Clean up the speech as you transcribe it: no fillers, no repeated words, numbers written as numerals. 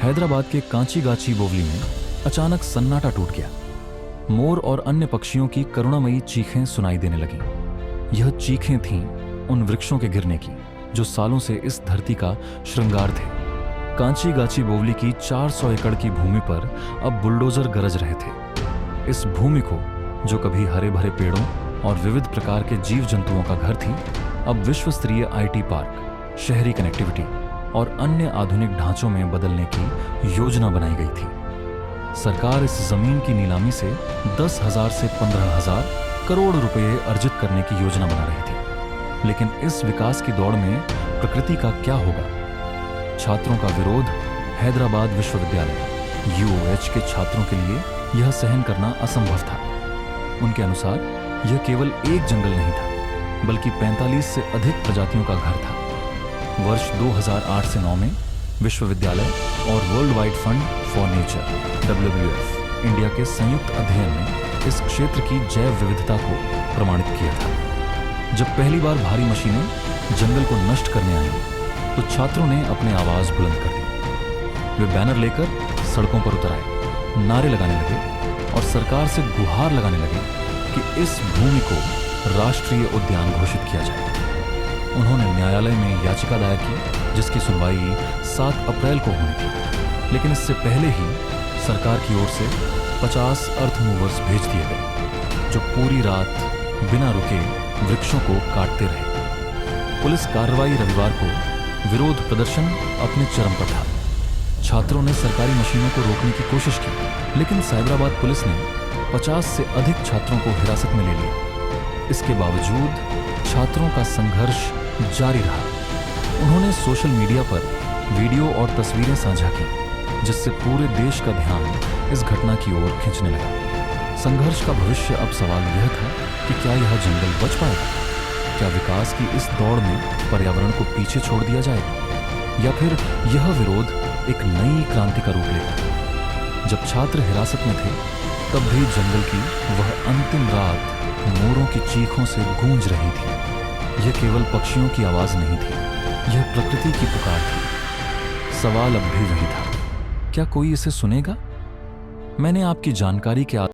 हैदराबाद के कांचीगाची बोवली में अचानक सन्नाटा टूट गया। मोर और अन्य पक्षियों की करुणामयी चीखें सुनाई देने लगीं। यह चीखें थीं उन वृक्षों के गिरने की जो सालों से इस धरती का श्रृंगार थे। कांचीगाची बोवली की 400 एकड़ की भूमि पर अब बुलडोजर गरज रहे थे। इस भूमि को, जो कभी हरे भरे पेड़ों और विविध प्रकार के जीव जंतुओं का घर थी, अब विश्व स्तरीय IT पार्क, शहरी कनेक्टिविटी और अन्य आधुनिक ढांचों में बदलने की योजना बनाई गई थी। सरकार इस जमीन की नीलामी से 10,000 से 15,000 करोड़ रुपए अर्जित करने की योजना बना रही थी। लेकिन इस विकास की दौड़ में प्रकृति का क्या होगा? छात्रों का विरोध हैदराबाद विश्वविद्यालय UOH के छात्रों के लिए यह सहन करना असंभव था। उनके अनुसार यह केवल एक जंगल नहीं था, बल्कि 45 से अधिक प्रजातियों का घर था। वर्ष 2008 से 9 में विश्वविद्यालय और world wide fund for nature WWF India के संयुक्त अध्ययन ने इस क्षेत्र की जैव विविधता को प्रमाणित किया था। जब पहली बार भारी मशीनें जंगल को नष्ट करने आई, तो छात्रों ने अपनी आवाज बुलंद कर दी। वे बैनर लेकर सड़कों पर उतर आए, नारे लगाने लगे और सरकार से गुहार लगाने लगे कि इस भूमि को राष्ट्रीय उद्यान घोषित किया जाए। उन्होंने न्यायालय में याचिका दायर की, जिसकी सुनवाई 7 अप्रैल को होनी थी। लेकिन इससे पहले ही सरकार की ओर से 50 अर्थ मूवर्स भेज दिए गए, जो पूरी रात बिना रुके वृक्षों को काटते रहे। पुलिस कार्रवाई रविवार को विरोध प्रदर्शन अपने चरम पर था। छात्रों ने सरकारी मशीनों को रोकने की कोशिश की, लेकिन साइबराबाद पुलिस ने 50 से अधिक छात्रों को हिरासत में ले लिया। इसके बावजूद छात्रों का संघर्ष जारी रहा। उन्होंने सोशल मीडिया पर वीडियो और तस्वीरें साझा की, जिससे पूरे देश का ध्यान इस घटना की ओर खींचने लगा। संघर्ष का भविष्य अब सवाल यह था कि क्या यह जंगल बच पाएगा? क्या विकास की इस दौड़ में पर्यावरण को पीछे छोड़ दिया जाएगा, या फिर यह विरोध एक नई क्रांति का रूप लेगा? जब छात्र हिरासत में थे, तब भी जंगल की वह अंतिम रात मोरों की चीखों से गूंज रही थी। यह केवल पक्षियों की आवाज नहीं थी, यह प्रकृति की पुकार थी। सवाल अब भी वही था, क्या कोई इसे सुनेगा? मैंने आपकी जानकारी के